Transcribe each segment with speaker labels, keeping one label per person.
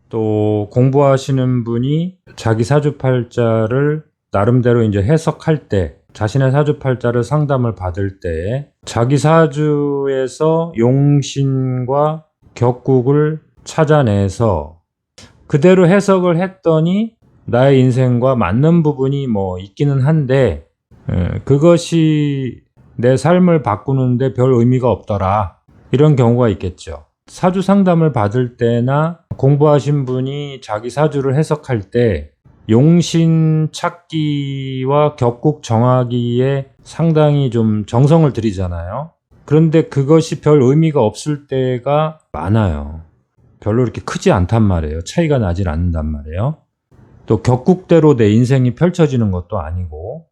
Speaker 1: 또 공부하시는 분이 자기 사주팔자를 나름대로 이제 해석할 때, 자신의 사주팔자를 상담을 받을 때 자기 사주에서 용신과 격국을 찾아내서 그대로 해석을 했더니 나의 인생과 맞는 부분이 뭐 있기는 한데 그것이 내 삶을 바꾸는데 별 의미가 없더라, 이런 경우가 있겠죠. 사주 상담을 받을 때나 공부하신 분이 자기 사주를 해석할 때 용신 찾기와 격국 정하기에 상당히 좀 정성을 들이잖아요. 그런데 그것이 별 의미가 없을 때가 많아요. 별로 이렇게 크지 않단 말이에요. 차이가 나질 않는단 말이에요. 또 격국대로 내 인생이 펼쳐지는 것도 아니고.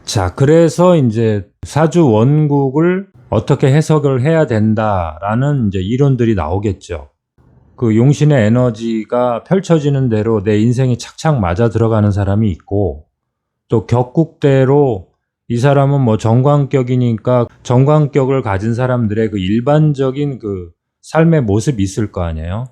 Speaker 1: 자, 그래서 이제 사주 원국을 어떻게 해석을 해야 된다라는 이제 이론들이 나오겠죠. 그 용신의 에너지가 펼쳐지는 대로 내 인생이 착착 맞아 들어가는 사람이 있고, 또 격국대로 이 사람은 뭐 정관격이니까 정관격을 가진 사람들의 그 일반적인 그 삶의 모습이 있을 거 아니에요.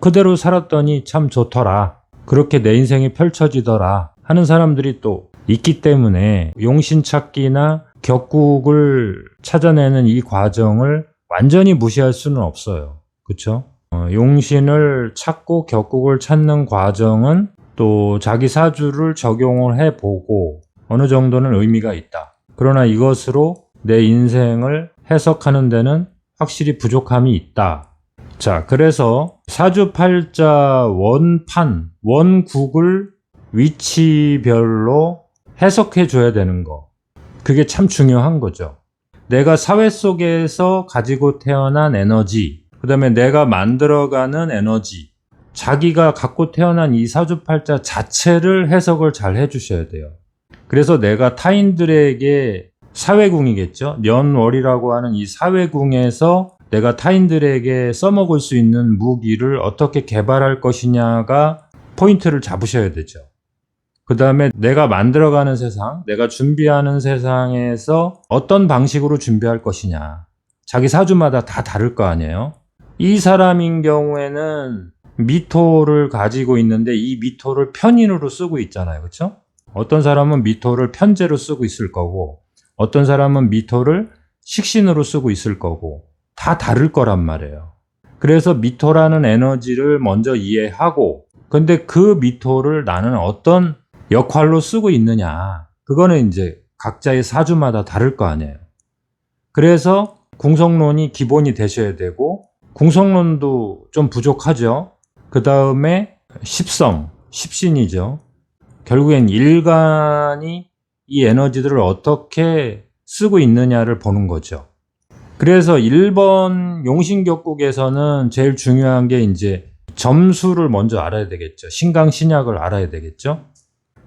Speaker 1: 그대로 살았더니 참 좋더라, 그렇게 내 인생이 펼쳐지더라 하는 사람들이 또 있기 때문에 용신 찾기나 격국을 찾아내는 이 과정을 완전히 무시할 수는 없어요. 그렇죠? 용신을 찾고 격국을 찾는 과정은 또 자기 사주를 적용을 해보고 어느 정도는 의미가 있다. 그러나 이것으로 내 인생을 해석하는 데는 확실히 부족함이 있다. 자, 그래서 사주팔자 원판, 원국을 위치별로 해석해 줘야 되는 거, 그게 참 중요한 거죠. 내가 사회 속에서 가지고 태어난 에너지, 그 다음에 내가 만들어가는 에너지, 자기가 갖고 태어난 이 사주팔자 자체를 해석을 잘 해주셔야 돼요. 그래서 내가 타인들에게 사회궁이겠죠. 년월이라고 하는 이 사회궁에서 내가 타인들에게 써먹을 수 있는 무기를 어떻게 개발할 것이냐가 포인트를 잡으셔야 되죠. 그 다음에 내가 만들어가는 세상, 내가 준비하는 세상에서 어떤 방식으로 준비할 것이냐. 자기 사주마다 다 다를 거 아니에요. 이 사람인 경우에는 미토를 가지고 있는데 이 미토를 편인으로 쓰고 있잖아요. 그렇죠? 어떤 사람은 미토를 편재로 쓰고 있을 거고, 어떤 사람은 미토를 식신으로 쓰고 있을 거고, 다 다를 거란 말이에요. 그래서 미토라는 에너지를 먼저 이해하고, 근데 그 미토를 나는 어떤 역할로 쓰고 있느냐, 그거는 이제 각자의 사주마다 다를 거 아니에요. 그래서 궁성론이 기본이 되셔야 되고, 궁성론도 좀 부족하죠. 그 다음에 십성, 십신이죠. 결국엔 일간이 이 에너지들을 어떻게 쓰고 있느냐를 보는 거죠. 그래서 1번 용신격국에서는 제일 중요한 게 이제 점수를 먼저 알아야 되겠죠. 신강 신약을 알아야 되겠죠.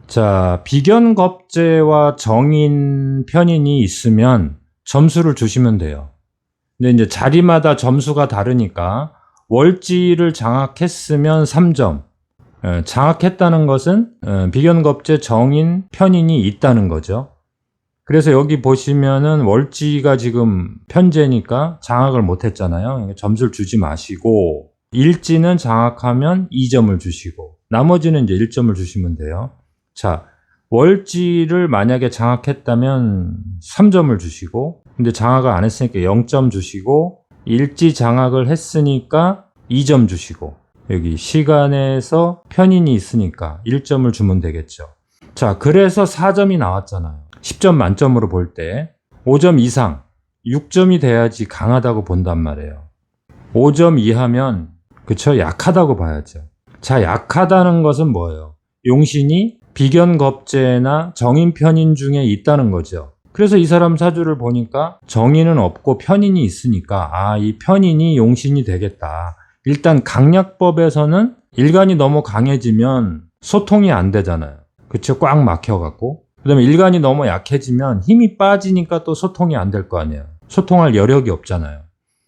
Speaker 1: 자, 비견겁재와 정인 편인이 있으면 점수를 주시면 돼요. 근데 이제 자리마다 점수가 다르니까 월지를 장악했으면 3점. 장악했다는 것은 비견겁재 정인 편인이 있다는 거죠. 그래서 여기 보시면은 월지가 지금 편재니까 장악을 못했잖아요. 점수를 주지 마시고, 일지는 장악하면 2점을 주시고 나머지는 이제 1점을 주시면 돼요. 자, 월지를 만약에 장악했다면 3점을 주시고, 근데 장악을 안 했으니까 0점 주시고, 일지 장악을 했으니까 2점 주시고, 여기 시간에서 편인이 있으니까 1점을 주면 되겠죠. 자, 그래서 4점이 나왔잖아요. 10점 만점으로 볼 때 5점 이상, 6점이 돼야지 강하다고 본단 말이에요. 5점 이하면 그쵸, 약하다고 봐야죠. 자, 약하다는 것은 뭐예요? 용신이 비견겁재나 정인 편인 중에 있다는 거죠. 그래서 이 사람 사주를 보니까 정인은 없고 편인이 있으니까 이 편인이 용신이 되겠다. 일단 강약법에서는 일간이 너무 강해지면 소통이 안 되잖아요. 그쵸? 꽉 막혀갖고. 그 다음에 일간이 너무 약해지면 힘이 빠지니까 또 소통이 안 될 거 아니에요. 소통할 여력이 없잖아요.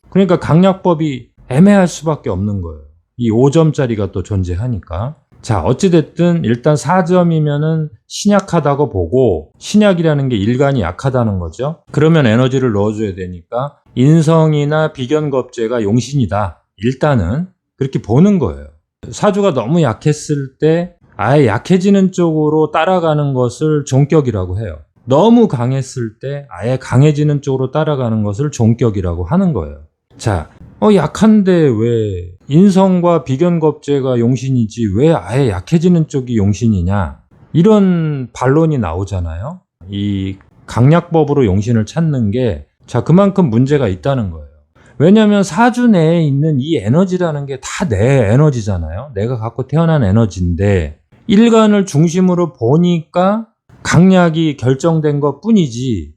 Speaker 1: 그러니까 강약법이 애매할 수밖에 없는 거예요. 이 5점짜리가 또 존재하니까. 자, 어찌됐든 일단 4점이면은 신약하다고 보고, 신약이라는 게 일간이 약하다는 거죠. 그러면 에너지를 넣어줘야 되니까 인성이나 비견겁재가 용신이다. 일단은 그렇게 보는 거예요. 사주가 너무 약했을 때 아예 약해지는 쪽으로 따라가는 것을 종격이라고 해요. 너무 강했을 때 아예 강해지는 쪽으로 따라가는 것을 종격이라고 하는 거예요. 자, 약한데 왜 인성과 비견겁재가 용신이지 왜 아예 약해지는 쪽이 용신이냐? 이런 반론이 나오잖아요. 이 강약법으로 용신을 찾는 게 그만큼 문제가 있다는 거예요. 왜냐하면 사주 내에 있는 이 에너지라는 게 다 내 에너지잖아요. 내가 갖고 태어난 에너지인데 일간을 중심으로 보니까 강약이 결정된 것 뿐이지,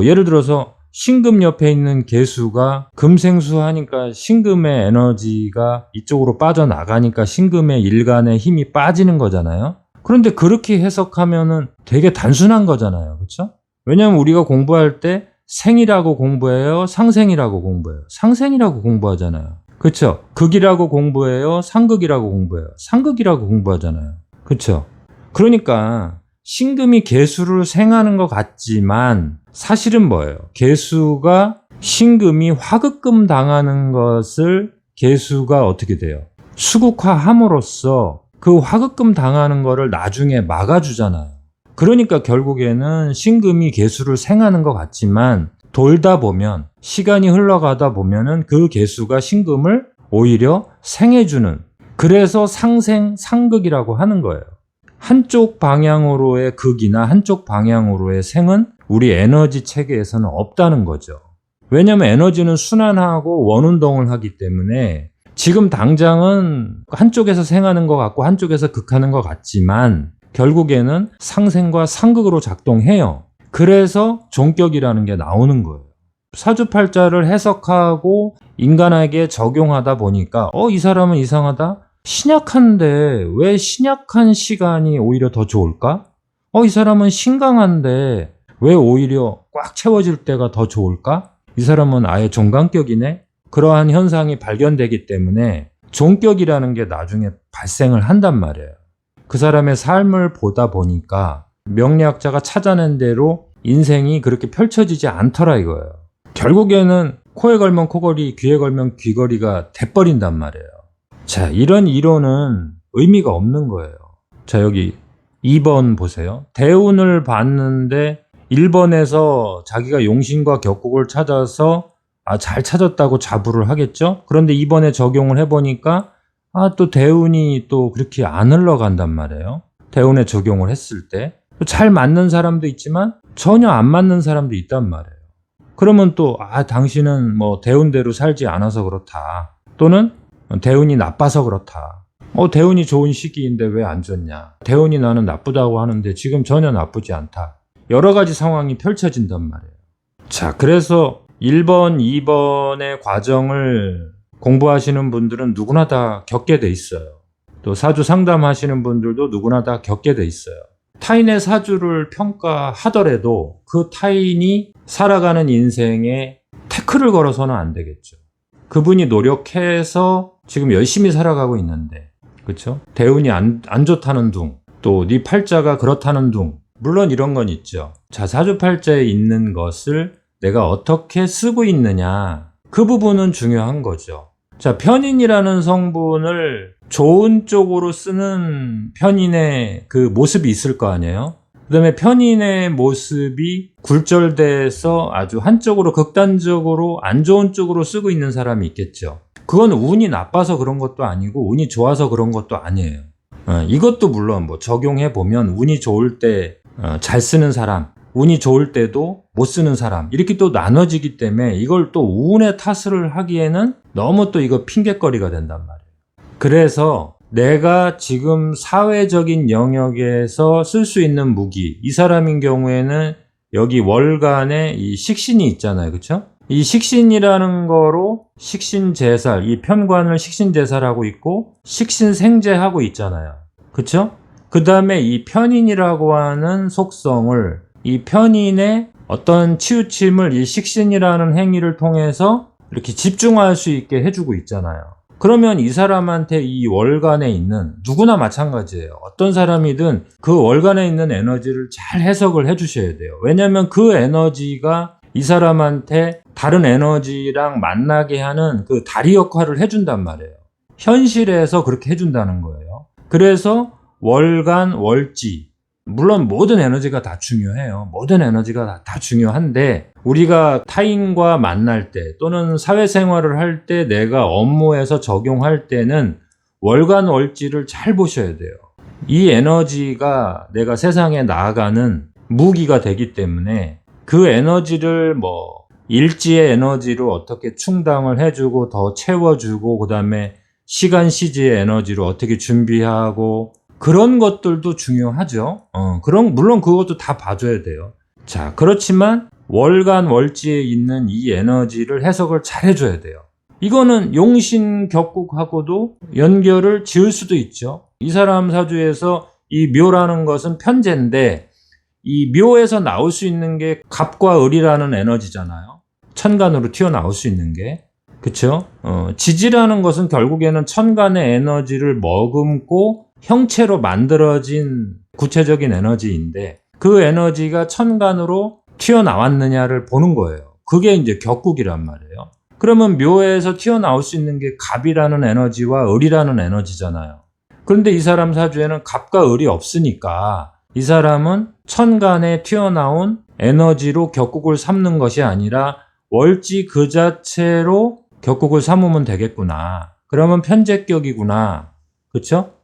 Speaker 1: 예를 들어서 신금 옆에 있는 계수가 금생수 하니까 신금의 에너지가 이쪽으로 빠져나가니까 신금의 일간의 힘이 빠지는 거잖아요. 그런데 그렇게 해석하면은 되게 단순한 거잖아요. 그렇죠? 왜냐하면 우리가 공부할 때 생이라고 공부해요? 상생이라고 공부해요? 상생이라고 공부하잖아요. 그렇죠? 극이라고 공부해요? 상극이라고 공부해요? 상극이라고 공부하잖아요. 그렇죠? 그러니까 신금이 계수를 생하는 것 같지만 사실은 뭐예요? 계수가 신금이 화극금 당하는 것을 계수가 어떻게 돼요? 수국화함으로써 그 화극금 당하는 거를 나중에 막아주잖아요. 그러니까 결국에는 신금이 계수를 생하는 것 같지만 돌다 보면, 시간이 흘러가다 보면은 그 계수가 신금을 오히려 생해주는, 그래서 상생, 상극이라고 하는 거예요. 한쪽 방향으로의 극이나 한쪽 방향으로의 생은 우리 에너지 체계에서는 없다는 거죠. 왜냐하면 에너지는 순환하고 원운동을 하기 때문에 지금 당장은 한쪽에서 생하는 것 같고 한쪽에서 극하는 것 같지만 결국에는 상생과 상극으로 작동해요. 그래서 종격이라는 게 나오는 거예요. 사주팔자를 해석하고 인간에게 적용하다 보니까 이 사람은 이상하다? 신약한데 왜 신약한 시간이 오히려 더 좋을까? 이 사람은 신강한데 왜 오히려 꽉 채워질 때가 더 좋을까? 이 사람은 아예 종강격이네? 그러한 현상이 발견되기 때문에 종격이라는 게 나중에 발생을 한단 말이에요. 그 사람의 삶을 보다 보니까 명리학자가 찾아낸 대로 인생이 그렇게 펼쳐지지 않더라 이거예요. 결국에는 코에 걸면 코걸이, 귀에 걸면 귀걸이가 돼버린단 말이에요. 자, 이런 이론은 의미가 없는 거예요. 자, 여기 2번 보세요. 대운을 봤는데 1번에서 자기가 용신과 격국을 찾아서 잘 찾았다고 자부를 하겠죠? 그런데 2번에 적용을 해보니까 또 대운이 또 그렇게 안 흘러간단 말이에요. 대운에 적용을 했을 때 잘 맞는 사람도 있지만 전혀 안 맞는 사람도 있단 말이에요. 그러면 또 당신은 대운대로 살지 않아서 그렇다. 또는 대운이 나빠서 그렇다. 대운이 좋은 시기인데 왜 안 좋냐. 대운이 나는 나쁘다고 하는데 지금 전혀 나쁘지 않다. 여러 가지 상황이 펼쳐진단 말이에요. 자, 그래서 1번, 2번의 과정을 공부하시는 분들은 누구나 다 겪게 돼 있어요. 또 사주 상담하시는 분들도 누구나 다 겪게 돼 있어요. 타인의 사주를 평가하더라도 그 타인이 살아가는 인생에 태클을 걸어서는 안 되겠죠. 그분이 노력해서 지금 열심히 살아가고 있는데, 그렇죠? 대운이 안 좋다는 둥, 또 네 팔자가 그렇다는 둥, 물론 이런 건 있죠. 자, 사주팔자에 있는 것을 내가 어떻게 쓰고 있느냐, 그 부분은 중요한 거죠. 자, 편인이라는 성분을 좋은 쪽으로 쓰는 편인의 그 모습이 있을 거 아니에요? 그 다음에 편인의 모습이 굴절돼서 아주 한쪽으로 극단적으로 안 좋은 쪽으로 쓰고 있는 사람이 있겠죠. 그건 운이 나빠서 그런 것도 아니고 운이 좋아서 그런 것도 아니에요. 이것도 물론 적용해 보면 운이 좋을 때 잘 쓰는 사람, 운이 좋을 때도 못 쓰는 사람, 이렇게 또 나눠지기 때문에 이걸 또 운의 탓을 하기에는 너무 또 이거 핑곗거리가 된단 말이에요. 그래서 내가 지금 사회적인 영역에서 쓸 수 있는 무기, 이 사람인 경우에는 여기 월간에 이 식신이 있잖아요. 그렇죠? 이 식신이라는 거로 식신제살, 이 편관을 식신제살하고 있고 식신생제하고 있잖아요. 그렇죠? 그 다음에 이 편인이라고 하는 속성을, 이 편인의 어떤 치우침을 이 식신이라는 행위를 통해서 이렇게 집중할 수 있게 해주고 있잖아요. 그러면 이 사람한테 이 월간에 있는, 누구나 마찬가지예요. 어떤 사람이든 그 월간에 있는 에너지를 잘 해석을 해주셔야 돼요. 왜냐하면 그 에너지가 이 사람한테 다른 에너지랑 만나게 하는 그 다리 역할을 해준단 말이에요. 현실에서 그렇게 해준다는 거예요. 그래서 월간, 월지, 물론 모든 에너지가 다 중요해요. 모든 에너지가 다 중요한데 우리가 타인과 만날 때 또는 사회생활을 할 때 내가 업무에서 적용할 때는 월간, 월지를 잘 보셔야 돼요. 이 에너지가 내가 세상에 나아가는 무기가 되기 때문에 그 에너지를 일지의 에너지로 어떻게 충당을 해주고 더 채워주고 그 다음에 시간 시지의 에너지로 어떻게 준비하고 그런 것들도 중요하죠. 물론 그것도 다 봐줘야 돼요. 자, 그렇지만 월간 월지에 있는 이 에너지를 해석을 잘 해줘야 돼요. 이거는 용신격국하고도 연결을 지을 수도 있죠. 이 사람 사주에서 이 묘라는 것은 편재인데 이 묘에서 나올 수 있는 게 갑과 을이라는 에너지잖아요. 천간으로 튀어나올 수 있는 게. 그쵸? 지지라는 것은 결국에는 천간의 에너지를 머금고 형체로 만들어진 구체적인 에너지인데 그 에너지가 천간으로 튀어나왔느냐를 보는 거예요. 그게 이제 격국이란 말이에요. 그러면 묘에서 튀어나올 수 있는 게 갑이라는 에너지와 을이라는 에너지잖아요. 그런데 이 사람 사주에는 갑과 을이 없으니까 이 사람은 천간에 튀어나온 에너지로 격국을 삼는 것이 아니라 월지 그 자체로 격국을 삼으면 되겠구나. 그러면 편재격이구나. 그쵸?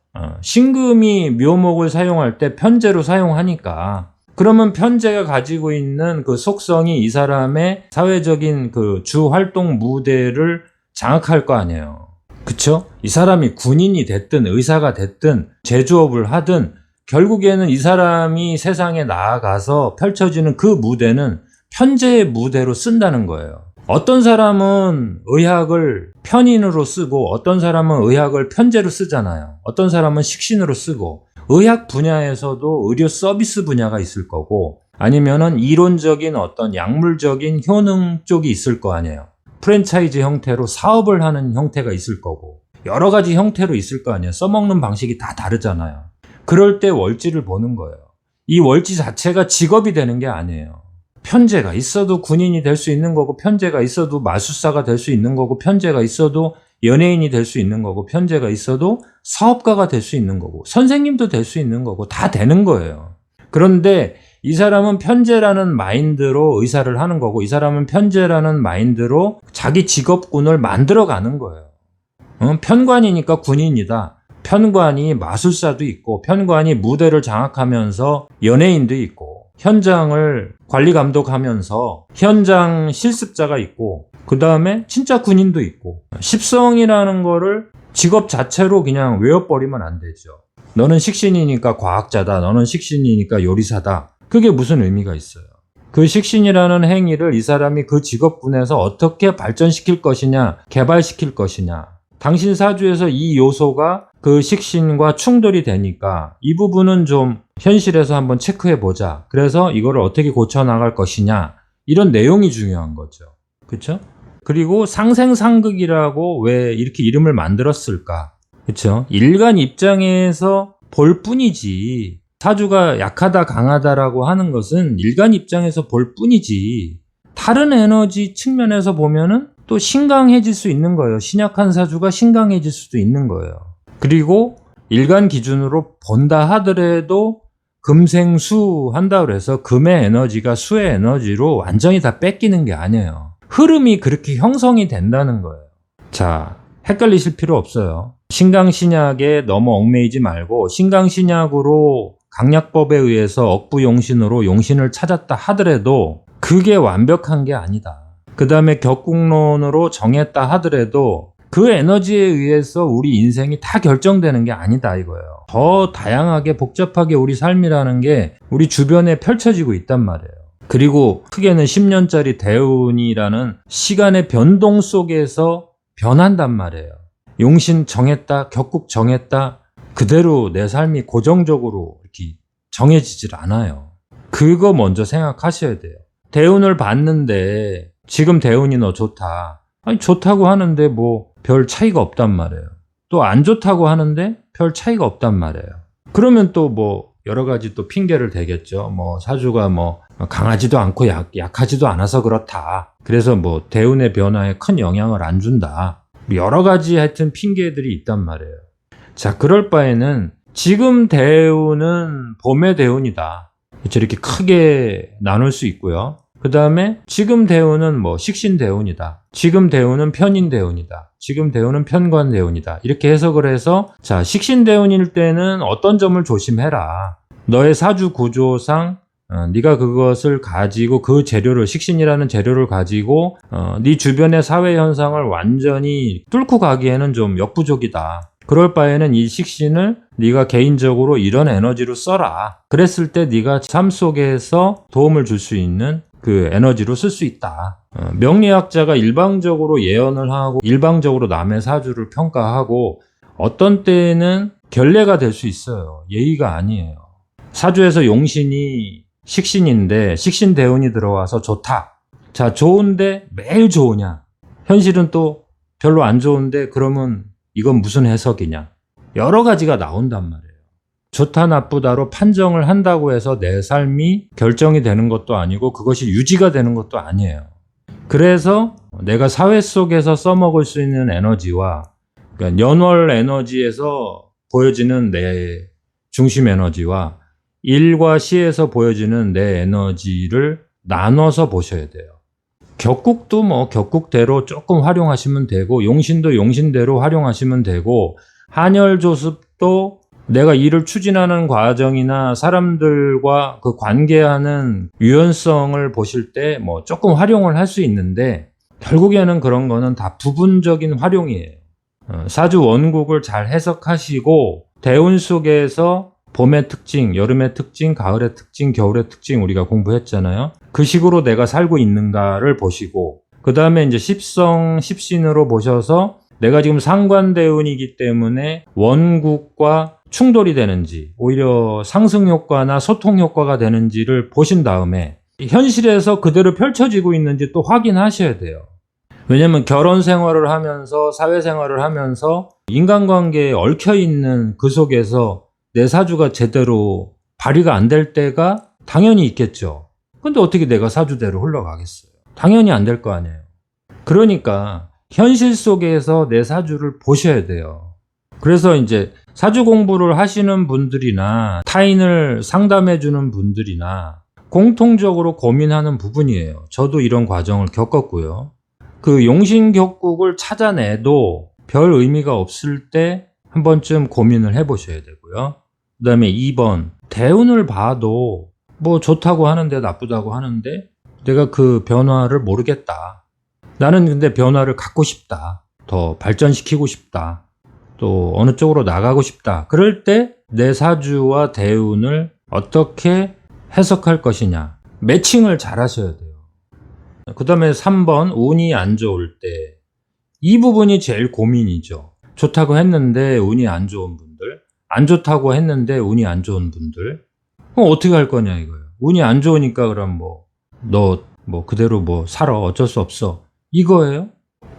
Speaker 1: 신금이 묘목을 사용할 때 편재로 사용하니까 그러면 편재가 가지고 있는 그 속성이 이 사람의 사회적인 그 주 활동 무대를 장악할 거 아니에요. 그쵸? 이 사람이 군인이 됐든 의사가 됐든 제조업을 하든 결국에는 이 사람이 세상에 나아가서 펼쳐지는 그 무대는 편재의 무대로 쓴다는 거예요. 어떤 사람은 의학을 편인으로 쓰고 어떤 사람은 의학을 편재로 쓰잖아요. 어떤 사람은 식신으로 쓰고 의학 분야에서도 의료 서비스 분야가 있을 거고 아니면은 이론적인 어떤 약물적인 효능 쪽이 있을 거 아니에요. 프랜차이즈 형태로 사업을 하는 형태가 있을 거고 여러 가지 형태로 있을 거 아니에요. 써먹는 방식이 다 다르잖아요. 그럴 때 월지를 보는 거예요. 이 월지 자체가 직업이 되는 게 아니에요. 편재가 있어도 군인이 될 수 있는 거고 편재가 있어도 마술사가 될 수 있는 거고 편재가 있어도 연예인이 될 수 있는 거고 편재가 있어도 사업가가 될 수 있는 거고 선생님도 될 수 있는 거고 다 되는 거예요. 그런데 이 사람은 편재라는 마인드로 의사를 하는 거고 이 사람은 편재라는 마인드로 자기 직업군을 만들어가는 거예요. 편관이니까 군인이다. 편관이 마술사도 있고 편관이 무대를 장악하면서 연예인도 있고 현장을 관리 감독하면서 현장 실습자가 있고 그 다음에 진짜 군인도 있고 십성이라는 거를 직업 자체로 그냥 외워버리면 안 되죠. 너는 식신이니까 과학자다. 너는 식신이니까 요리사다. 그게 무슨 의미가 있어요. 그 식신이라는 행위를 이 사람이 그 직업군에서 어떻게 발전시킬 것이냐 개발시킬 것이냐 당신 사주에서 이 요소가 그 식신과 충돌이 되니까 이 부분은 좀 현실에서 한번 체크해 보자. 그래서 이거를 어떻게 고쳐나갈 것이냐. 이런 내용이 중요한 거죠. 그렇죠? 그리고 상생상극이라고 왜 이렇게 이름을 만들었을까? 그렇죠? 일간 입장에서 볼 뿐이지. 사주가 약하다 강하다라고 하는 것은 일간 입장에서 볼 뿐이지. 다른 에너지 측면에서 보면은 또 신강해질 수 있는 거예요. 신약한 사주가 신강해질 수도 있는 거예요. 그리고 일간 기준으로 본다 하더라도 금생수 한다 그래서 금의 에너지가 수의 에너지로 완전히 다 뺏기는 게 아니에요. 흐름이 그렇게 형성이 된다는 거예요. 자, 헷갈리실 필요 없어요. 신강신약에 너무 얽매이지 말고 신강신약으로 강약법에 의해서 억부용신으로 용신을 찾았다 하더라도 그게 완벽한 게 아니다. 그 다음에 격국론으로 정했다 하더라도 그 에너지에 의해서 우리 인생이 다 결정되는 게 아니다 이거예요. 더 다양하게 복잡하게 우리 삶이라는 게 우리 주변에 펼쳐지고 있단 말이에요. 그리고 크게는 10년짜리 대운이라는 시간의 변동 속에서 변한단 말이에요. 용신 정했다, 격국 정했다, 그대로 내 삶이 고정적으로 이렇게 정해지질 않아요. 그거 먼저 생각하셔야 돼요. 대운을 봤는데 지금 대운이 너 좋다. 아니 좋다고 하는데 뭐 별 차이가 없단 말이에요. 또 안 좋다고 하는데 별 차이가 없단 말이에요. 그러면 또 뭐 여러 가지 또 핑계를 대겠죠. 뭐 사주가 뭐 강하지도 않고 약하지도 않아서 그렇다. 그래서 뭐 대운의 변화에 큰 영향을 안 준다. 여러 가지 하여튼 핑계들이 있단 말이에요. 자, 그럴 바에는 지금 대운은 봄의 대운이다. 이렇게 크게 나눌 수 있고요. 그 다음에 지금 대운은 뭐 식신 대운이다. 지금 대운은 편인 대운이다. 지금 대운은 편관 대운이다. 이렇게 해석을 해서 자, 식신 대운일 때는 어떤 점을 조심해라. 너의 사주 구조상 네가 그것을 가지고 그 재료를 식신이라는 재료를 가지고 네 주변의 사회 현상을 완전히 뚫고 가기에는 좀 역부족이다. 그럴 바에는 이 식신을 네가 개인적으로 이런 에너지로 써라. 그랬을 때 네가 삶 속에서 도움을 줄 수 있는 그 에너지로 쓸 수 있다. 명리학자가 일방적으로 예언을 하고 일방적으로 남의 사주를 평가하고 어떤 때는 결례가 될 수 있어요. 예의가 아니에요. 사주에서 용신이 식신인데 식신 대운이 들어와서 좋다. 자, 좋은데 매일 좋으냐? 현실은 또 별로 안 좋은데 그러면 이건 무슨 해석이냐? 여러 가지가 나온단 말이에요. 좋다 나쁘다로 판정을 한다고 해서 내 삶이 결정이 되는 것도 아니고 그것이 유지가 되는 것도 아니에요. 그래서 내가 사회 속에서 써먹을 수 있는 에너지와 그러니까 연월 에너지에서 보여지는 내 중심 에너지와 일과 시에서 보여지는 내 에너지를 나눠서 보셔야 돼요. 격국도 뭐 격국대로 조금 활용하시면 되고 용신도 용신대로 활용하시면 되고 한열조습도 내가 일을 추진하는 과정이나 사람들과 그 관계하는 유연성을 보실 때 뭐 조금 활용을 할 수 있는데 결국에는 그런 거는 다 부분적인 활용이에요. 사주 원국을 잘 해석하시고 대운 속에서 봄의 특징, 여름의 특징, 가을의 특징, 겨울의 특징 우리가 공부했잖아요. 그 식으로 내가 살고 있는가를 보시고 그 다음에 이제 십성, 십신으로 보셔서 내가 지금 상관대운이기 때문에 원국과 충돌이 되는지 오히려 상승 효과나 소통 효과가 되는지를 보신 다음에 현실에서 그대로 펼쳐지고 있는지 또 확인하셔야 돼요. 왜냐면 결혼 생활을 하면서 사회생활을 하면서 인간관계에 얽혀있는 그 속에서 내 사주가 제대로 발휘가 안 될 때가 당연히 있겠죠. 근데 어떻게 내가 사주대로 흘러가겠어요? 당연히 안 될 거 아니에요. 그러니까 현실 속에서 내 사주를 보셔야 돼요. 그래서 이제 사주 공부를 하시는 분들이나 타인을 상담해 주는 분들이나 공통적으로 고민하는 부분이에요. 저도 이런 과정을 겪었고요. 그 용신격국을 찾아내도 별 의미가 없을 때 한 번쯤 고민을 해보셔야 되고요. 그 다음에 2번, 대운을 봐도 뭐 좋다고 하는데 나쁘다고 하는데 내가 그 변화를 모르겠다. 나는 근데 변화를 갖고 싶다. 더 발전시키고 싶다. 또 어느 쪽으로 나가고 싶다. 그럴 때 내 사주와 대운을 어떻게 해석할 것이냐. 매칭을 잘 하셔야 돼요. 그 다음에 3번, 운이 안 좋을 때. 이 부분이 제일 고민이죠. 좋다고 했는데 운이 안 좋은 분들, 안 좋다고 했는데 운이 안 좋은 분들, 그럼 어떻게 할 거냐 이거예요. 운이 안 좋으니까 그럼 너 그대로 살아 어쩔 수 없어 이거예요?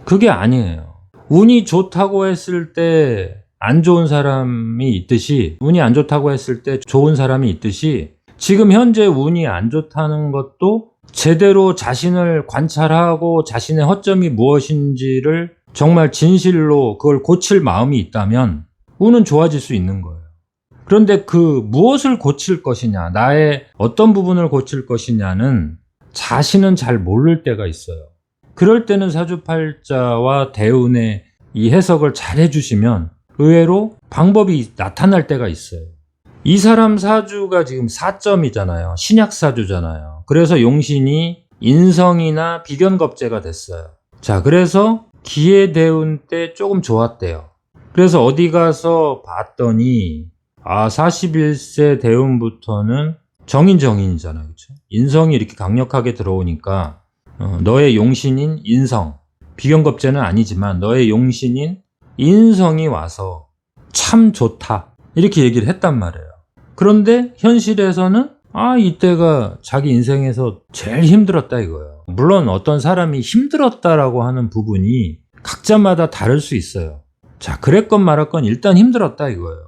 Speaker 1: 그게 아니에요. 운이 좋다고 했을 때 안 좋은 사람이 있듯이 운이 안 좋다고 했을 때 좋은 사람이 있듯이 지금 현재 운이 안 좋다는 것도 제대로 자신을 관찰하고 자신의 허점이 무엇인지를 정말 진실로 그걸 고칠 마음이 있다면 운은 좋아질 수 있는 거예요. 그런데 그 무엇을 고칠 것이냐, 나의 어떤 부분을 고칠 것이냐는 자신은 잘 모를 때가 있어요. 그럴 때는 사주팔자와 대운의 이 해석을 잘 해주시면 의외로 방법이 나타날 때가 있어요. 이 사람 사주가 지금 4점이잖아요. 신약 사주잖아요. 그래서 용신이 인성이나 비견겁제가 됐어요. 자, 그래서 기해 대운 때 조금 좋았대요. 그래서 어디 가서 봤더니 41세 대운부터는 정인이잖아요. 그렇죠? 인성이 이렇게 강력하게 들어오니까 너의 용신인 인성, 비견겁제는 아니지만 너의 용신인 인성이 와서 참 좋다. 이렇게 얘기를 했단 말이에요. 그런데 현실에서는 이때가 자기 인생에서 제일 힘들었다 이거예요. 물론 어떤 사람이 힘들었다라고 하는 부분이 각자마다 다를 수 있어요. 자, 그랬건 말았건 일단 힘들었다 이거예요.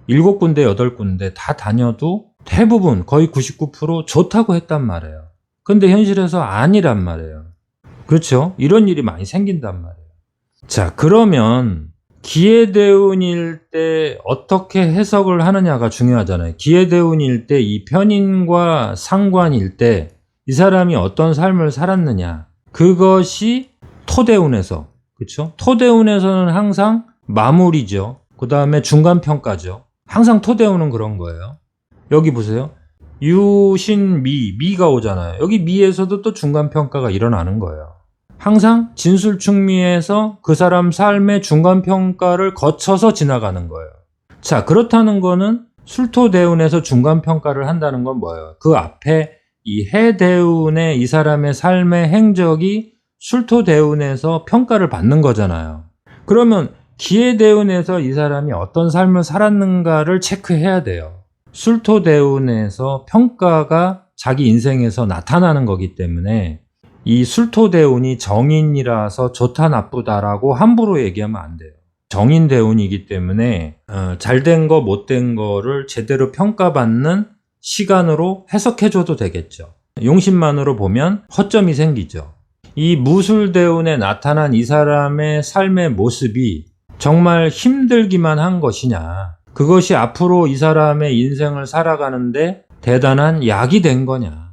Speaker 1: 7군데, 8군데 다 다녀도 대부분 거의 99% 좋다고 했단 말이에요. 근데 현실에서 아니란 말이에요. 그렇죠? 이런 일이 많이 생긴단 말이에요. 자, 그러면 기회대운일 때 어떻게 해석을 하느냐가 중요하잖아요. 기회대운일 때 이 편인과 상관일 때 이 사람이 어떤 삶을 살았느냐. 그것이 토대운에서, 그렇죠? 토대운에서는 항상 마무리죠. 그 다음에 중간평가죠. 항상 토대운은 그런 거예요. 여기 보세요. 유신미, 미가 오잖아요. 여기 미에서도 또 중간평가가 일어나는 거예요. 항상 진술충미에서 그 사람 삶의 중간평가를 거쳐서 지나가는 거예요. 자, 그렇다는 거는 술토대운에서 중간평가를 한다는 건 뭐예요? 그 앞에 이 해대운의 이 사람의 삶의 행적이 술토대운에서 평가를 받는 거잖아요. 그러면 기해대운에서 이 사람이 어떤 삶을 살았는가를 체크해야 돼요. 술토대운에서 평가가 자기 인생에서 나타나는 거기 때문에 이 술토대운이 정인이라서 좋다 나쁘다라고 함부로 얘기하면 안 돼요. 정인대운이기 때문에 잘된 거 못된 거를 제대로 평가받는 시간으로 해석해줘도 되겠죠. 용신만으로 보면 허점이 생기죠. 이 무술대운에 나타난 이 사람의 삶의 모습이 정말 힘들기만 한 것이냐, 그것이 앞으로 이 사람의 인생을 살아가는데 대단한 약이 된 거냐,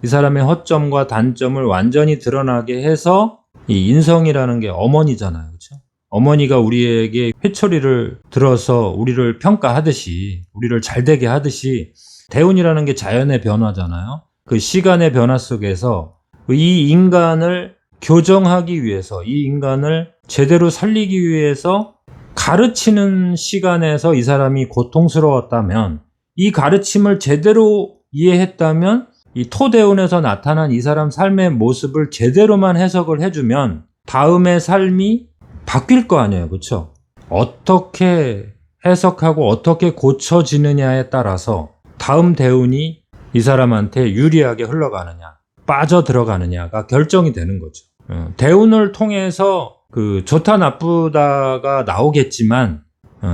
Speaker 1: 이 사람의 허점과 단점을 완전히 드러나게 해서 이 인성이라는 게 어머니잖아요. 그렇죠? 어머니가 우리에게 회초리를 들어서 우리를 평가하듯이, 우리를 잘되게 하듯이 대운이라는 게 자연의 변화잖아요. 그 시간의 변화 속에서 이 인간을 교정하기 위해서, 이 인간을 제대로 살리기 위해서 가르치는 시간에서 이 사람이 고통스러웠다면, 이 가르침을 제대로 이해했다면, 이 토대운에서 나타난 이 사람 삶의 모습을 제대로만 해석을 해주면 다음의 삶이 바뀔 거 아니에요. 그렇죠? 어떻게 해석하고 어떻게 고쳐지느냐에 따라서 다음 대운이 이 사람한테 유리하게 흘러가느냐, 빠져들어가느냐가 결정이 되는 거죠. 대운을 통해서 그 좋다 나쁘다가 나오겠지만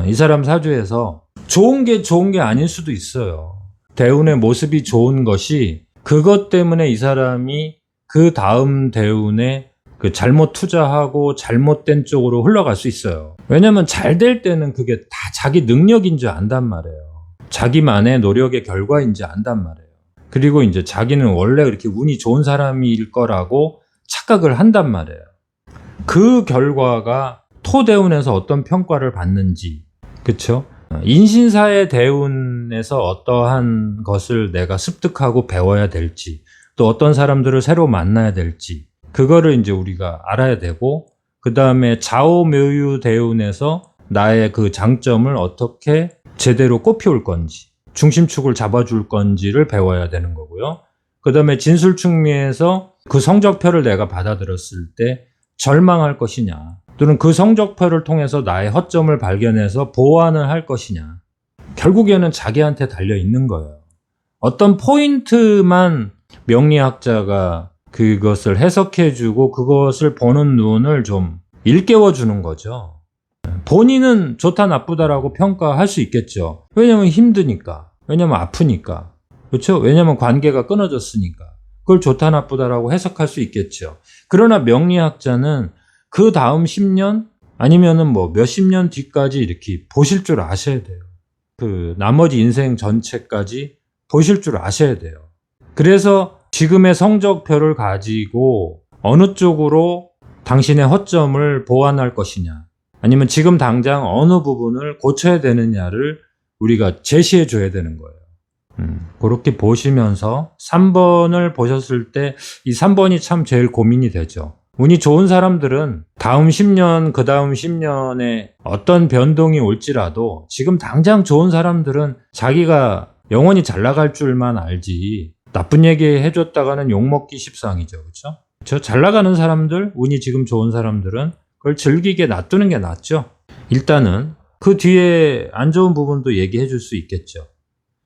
Speaker 1: 이 사람 사주에서 좋은 게 아닐 수도 있어요. 대운의 모습이 좋은 것이 그것 때문에 이 사람이 그 다음 대운에 그 잘못 투자하고 잘못된 쪽으로 흘러갈 수 있어요. 왜냐면 잘 될 때는 그게 다 자기 능력인 줄 안단 말이에요. 자기만의 노력의 결과인 줄 안단 말이에요. 그리고 이제 자기는 원래 그렇게 운이 좋은 사람일 거라고 착각을 한단 말이에요. 그 결과가 토대운에서 어떤 평가를 받는지, 그쵸? 인신사의 대운에서 어떠한 것을 내가 습득하고 배워야 될지, 또 어떤 사람들을 새로 만나야 될지, 그거를 이제 우리가 알아야 되고, 그 다음에 좌오묘유 대운에서 나의 그 장점을 어떻게 제대로 꼽혀올 건지, 중심축을 잡아줄 건지를 배워야 되는 거고요. 그 다음에 진술충미에서 그 성적표를 내가 받아들였을 때 절망할 것이냐, 또는 그 성적표를 통해서 나의 허점을 발견해서 보완을 할 것이냐, 결국에는 자기한테 달려 있는 거예요. 어떤 포인트만 명리학자가 그것을 해석해주고 그것을 보는 눈을 좀 일깨워주는 거죠. 본인은 좋다 나쁘다라고 평가할 수 있겠죠. 왜냐면 힘드니까, 왜냐면 아프니까, 그렇죠? 왜냐면 관계가 끊어졌으니까 그걸 좋다 나쁘다라고 해석할 수 있겠죠. 그러나 명리학자는 그 다음 10년 아니면은 뭐 몇십 년 뒤까지 이렇게 보실 줄 아셔야 돼요. 그 나머지 인생 전체까지 보실 줄 아셔야 돼요. 그래서 지금의 성적표를 가지고 어느 쪽으로 당신의 허점을 보완할 것이냐, 아니면 지금 당장 어느 부분을 고쳐야 되느냐를 우리가 제시해 줘야 되는 거예요. 그렇게 보시면서 3번을 보셨을 때 이 3번이 참 제일 고민이 되죠. 운이 좋은 사람들은 다음 10년, 그 다음 10년에 어떤 변동이 올지라도 지금 당장 좋은 사람들은 자기가 영원히 잘 나갈 줄만 알지, 나쁜 얘기 해줬다가는 욕먹기 십상이죠. 그렇죠? 잘 나가는 사람들, 운이 지금 좋은 사람들은 그걸 즐기게 놔두는 게 낫죠. 일단은 그 뒤에 안 좋은 부분도 얘기해 줄 수 있겠죠.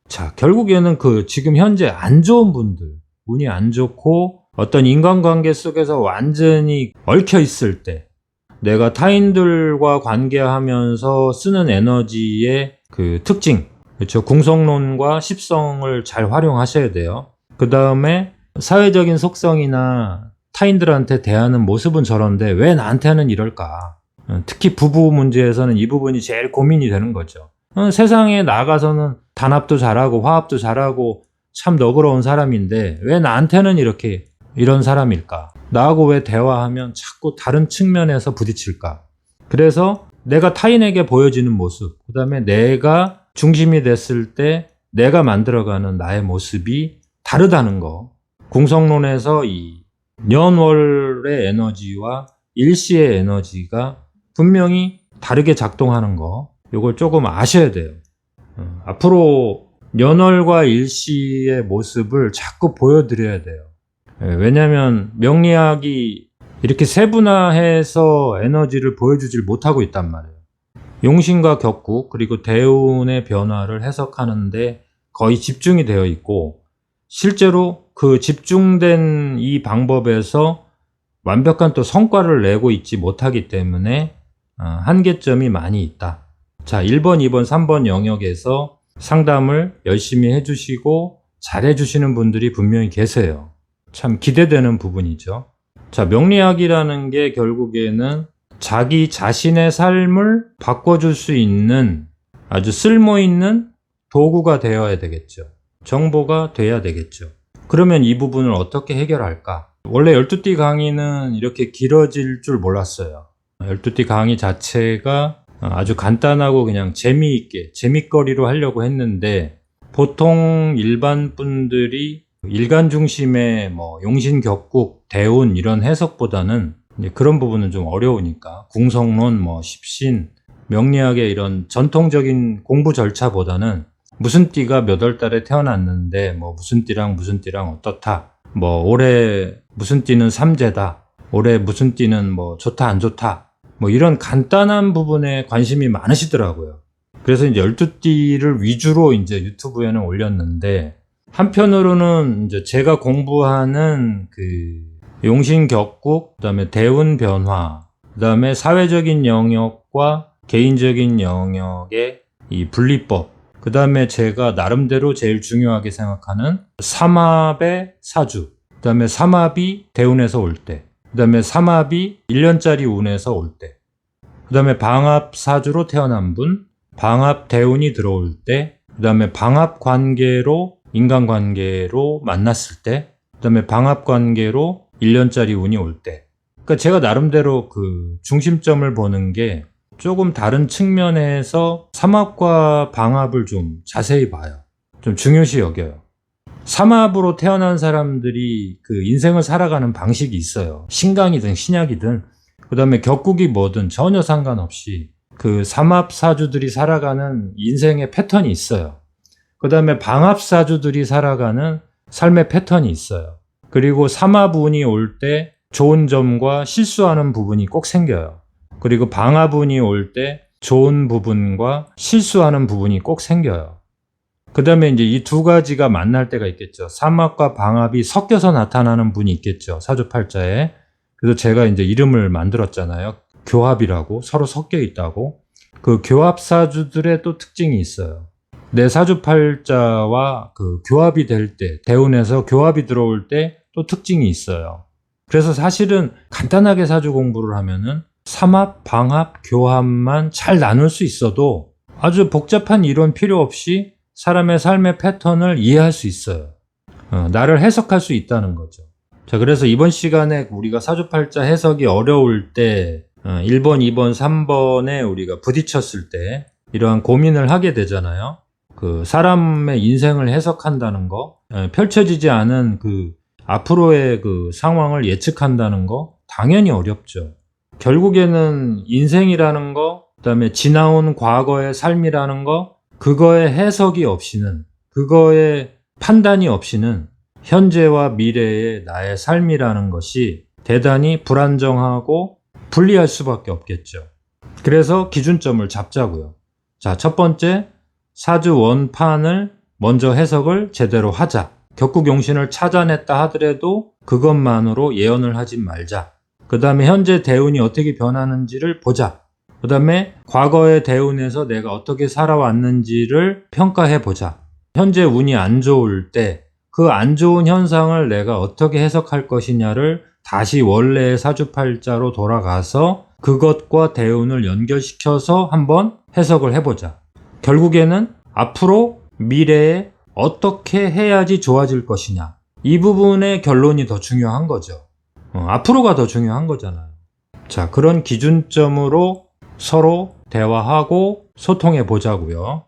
Speaker 1: 자, 결국에는 그 지금 현재 안 좋은 분들, 운이 안 좋고 어떤 인간관계 속에서 완전히 얽혀 있을 때, 내가 타인들과 관계하면서 쓰는 에너지의 그 특징, 그렇죠? 궁성론과 십성을 잘 활용하셔야 돼요. 그 다음에 사회적인 속성이나 타인들한테 대하는 모습은 저런데 왜 나한테는 이럴까? 특히 부부 문제에서는 이 부분이 제일 고민이 되는 거죠. 세상에 나가서는 단합도 잘하고 화합도 잘하고 참 너그러운 사람인데 왜 나한테는 이런 사람일까? 나하고 왜 대화하면 자꾸 다른 측면에서 부딪힐까? 그래서 내가 타인에게 보여지는 모습, 그 다음에 내가 중심이 됐을 때 내가 만들어가는 나의 모습이 다르다는 거. 궁성론에서 이 년월의 에너지와 일시의 에너지가 분명히 다르게 작동하는 거. 이걸 조금 아셔야 돼요. 앞으로 년월과 일시의 모습을 자꾸 보여드려야 돼요. 왜냐하면 명리학이 이렇게 세분화해서 에너지를 보여주질 못하고 있단 말이에요. 용신과 격국 그리고 대운의 변화를 해석하는데 거의 집중이 되어 있고 실제로 그 집중된 이 방법에서 완벽한 또 성과를 내고 있지 못하기 때문에 한계점이 많이 있다. 자, 1번, 2번, 3번 영역에서 상담을 열심히 해주시고 잘해주시는 분들이 분명히 계세요. 참 기대되는 부분이죠. 자, 명리학이라는 게 결국에는 자기 자신의 삶을 바꿔줄 수 있는 아주 쓸모있는 도구가 되어야 되겠죠. 정보가 돼야 되겠죠. 그러면 이 부분을 어떻게 해결할까? 원래 12띠 강의는 이렇게 길어질 줄 몰랐어요. 12띠 강의 자체가 아주 간단하고 그냥 재미있게, 재밌거리로 하려고 했는데 보통 일반 분들이 일간 중심의 용신, 격국, 대운 이런 해석보다는 그런 부분은 좀 어려우니까 궁성론, 십신, 명리학의 이런 전통적인 공부 절차보다는 무슨 띠가 몇 월 달에 태어났는데 무슨 띠랑 어떻다, 올해 무슨 띠는 삼재다, 올해 무슨 띠는 좋다 안 좋다, 이런 간단한 부분에 관심이 많으시더라고요. 그래서 이제 12띠를 위주로 이제 유튜브에는 올렸는데 한편으로는 이제 제가 공부하는 그 용신 격국, 그다음에 대운 변화, 그다음에 사회적인 영역과 개인적인 영역의 이 분리법, 그다음에 제가 나름대로 제일 중요하게 생각하는 삼합의 사주, 그다음에 삼합이 대운에서 올 때, 그다음에 삼합이 1년짜리 운에서 올 때, 그다음에 방합 사주로 태어난 분, 방합 대운이 들어올 때, 그다음에 방합 관계로 인간관계로 만났을 때, 그다음에 방합 관계로 1년짜리 운이 올 때. 그러니까 제가 나름대로 그 중심점을 보는 게 조금 다른 측면에서 삼합과 방합을 좀 자세히 봐요. 좀 중요시 여겨요. 삼합으로 태어난 사람들이 그 인생을 살아가는 방식이 있어요. 신강이든 신약이든 그 다음에 격국이 뭐든 전혀 상관없이 그 삼합사주들이 살아가는 인생의 패턴이 있어요. 그 다음에 방합사주들이 살아가는 삶의 패턴이 있어요. 그리고 삼합운이 올 때 좋은 점과 실수하는 부분이 꼭 생겨요. 그리고 방합운이 올 때 좋은 부분과 실수하는 부분이 꼭 생겨요. 그 다음에 이제 이 두 가지가 만날 때가 있겠죠. 삼합과 방합이 섞여서 나타나는 분이 있겠죠. 사주팔자에. 그래서 제가 이제 이름을 만들었잖아요. 교합이라고, 서로 섞여 있다고. 그 교합사주들의 또 특징이 있어요. 내 사주팔자와 그 교합이 될 때, 대운에서 교합이 들어올 때 또 특징이 있어요. 그래서 사실은 간단하게 사주 공부를 하면은 삼합, 방합, 교합만 잘 나눌 수 있어도 아주 복잡한 이론 필요 없이 사람의 삶의 패턴을 이해할 수 있어요. 나를 해석할 수 있다는 거죠. 자, 그래서 이번 시간에 우리가 사주팔자 해석이 어려울 때 1번, 2번, 3번에 우리가 부딪혔을 때 이러한 고민을 하게 되잖아요. 그 사람의 인생을 해석한다는 거, 펼쳐지지 않은 그 앞으로의 그 상황을 예측한다는 거 당연히 어렵죠. 결국에는 인생이라는 거, 그다음에 지나온 과거의 삶이라는 거, 그거의 해석이 없이는, 그거의 판단이 없이는 현재와 미래의 나의 삶이라는 것이 대단히 불안정하고 불리할 수밖에 없겠죠. 그래서 기준점을 잡자고요. 자, 첫 번째, 사주 원판을 먼저 해석을 제대로 하자. 격국용신을 찾아냈다 하더라도 그것만으로 예언을 하지 말자. 그 다음에 현재 대운이 어떻게 변하는지를 보자. 그 다음에 과거의 대운에서 내가 어떻게 살아왔는지를 평가해 보자. 현재 운이 안 좋을 때 그 안 좋은 현상을 내가 어떻게 해석할 것이냐를 다시 원래의 사주팔자로 돌아가서 그것과 대운을 연결시켜서 한번 해석을 해보자. 결국에는 앞으로 미래에 어떻게 해야지 좋아질 것이냐. 이 부분의 결론이 더 중요한 거죠. 앞으로가 더 중요한 거잖아요. 자, 그런 기준점으로 서로 대화하고 소통해 보자고요.